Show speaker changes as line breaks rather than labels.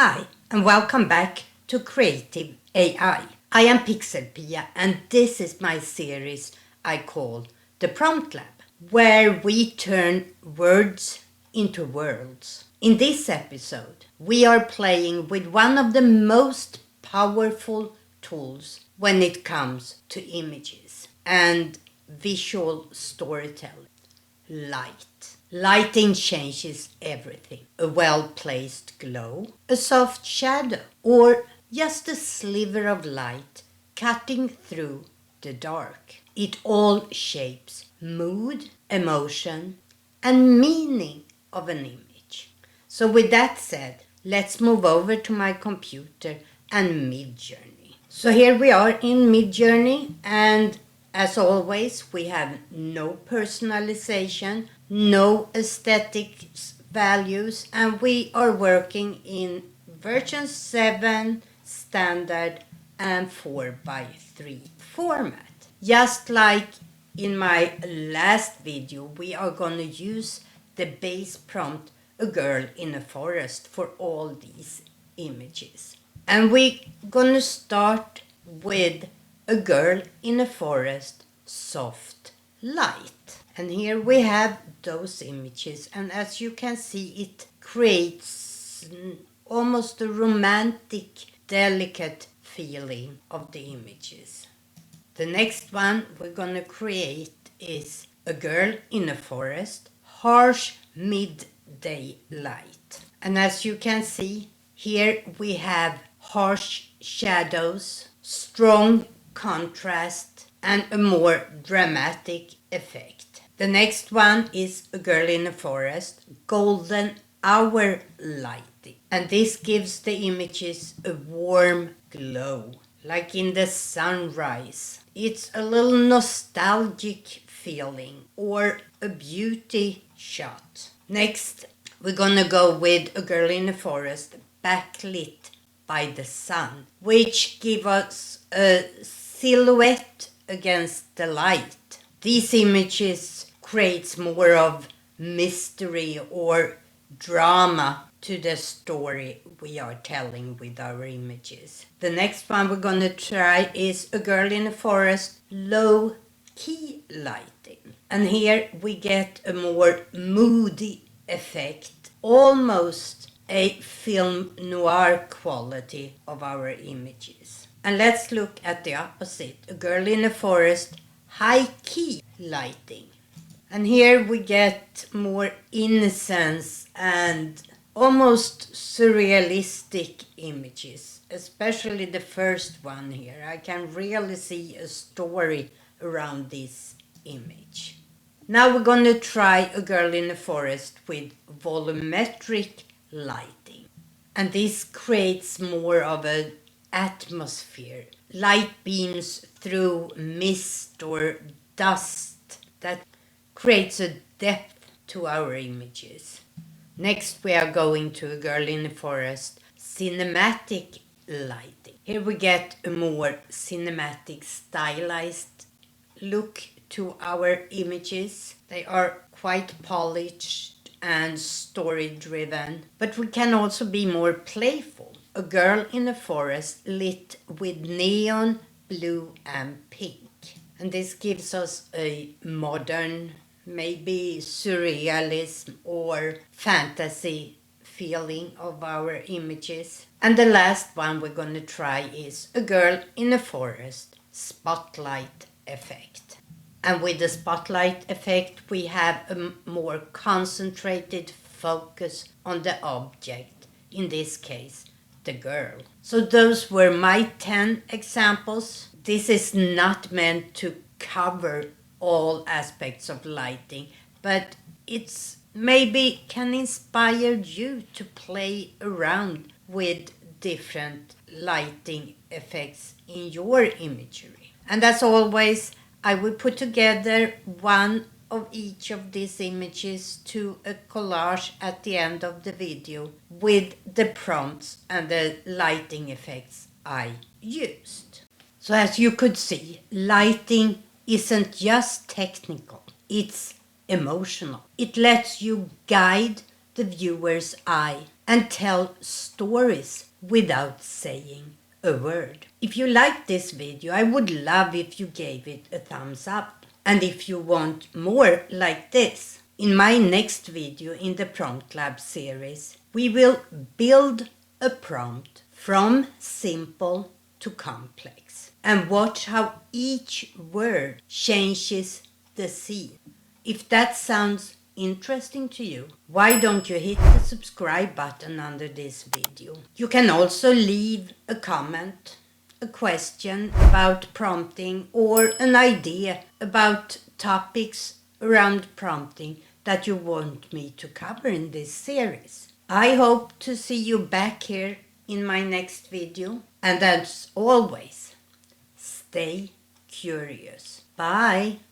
Hi, and welcome back to Creative AI. I am Pixel Pia, and this is my series I call The Prompt Lab, where we turn words into worlds. In this episode, we are playing with one of the most powerful tools when it comes to images and visual storytelling: light. Lighting changes everything. A well-placed glow, a soft shadow, or just a sliver of light cutting through the dark. It all shapes mood, emotion, and meaning of an image. So with that said, let's move over to my computer and Midjourney. So here we are in Midjourney, and as always, we have no personalization, no aesthetics values, and we are working in version 7 standard and 4:3 format. Just like in my last video, we are going to use the base prompt, a girl in a forest, for all these images. And we're going to start with a girl in a forest, soft light. And here we have those images, and as you can see, it creates almost a romantic, delicate feeling of the images. The next one we're going to create is a girl in a forest, harsh midday light. And as you can see, here we have harsh shadows, strong contrast, and a more dramatic effect. The next one is a girl in a forest, golden hour lighting. And this gives the images a warm glow, like in the sunrise. It's a little nostalgic feeling, or a beauty shot. Next, we're gonna go with a girl in a forest, backlit by the sun, which give us a silhouette against the light. These images creates more of mystery or drama to the story we are telling with our images. The next one we're going to try is a girl in a forest, low key lighting. And here we get a more moody effect, almost a film noir quality of our images. And let's look at the opposite, a girl in a forest, high key lighting. And here we get more innocence and almost surrealistic images, especially the first one here. I can really see a story around this image. Now we're going to try a girl in the forest with volumetric lighting. And this creates more of an atmosphere. Light beams through mist or dust that creates a depth to our images. Next, we are going to a girl in the forest, cinematic lighting. Here we get a more cinematic, stylized look to our images. They are quite polished and story-driven, but we can also be more playful. A girl in a forest lit with neon, blue, and pink. And this gives us a modern, maybe surrealism or fantasy feeling of our images. And the last one we're going to try is a girl in a forest, spotlight effect. And with the spotlight effect, we have a more concentrated focus on the object, in this case, the girl. So those were my 10 examples. This is not meant to cover all aspects of lighting, but it's maybe can inspire you to play around with different lighting effects in your imagery. And as always, I will put together one of each of these images to a collage at the end of the video with the prompts and the lighting effects I used. So as you could see, lighting isn't just technical, it's emotional. It lets you guide the viewer's eye and tell stories without saying a word. If you liked this video, I would love if you gave it a thumbs up. And if you want more like this, in my next video in the Prompt Lab series, we will build a prompt from simple to complex and watch how each word changes the scene. If that sounds interesting to you, why don't you hit the subscribe button under this video? You can also leave a comment, a question about prompting, or an idea about topics around prompting that you want me to cover in this series. I hope to see you back here in my next video, and as always, stay curious. Bye!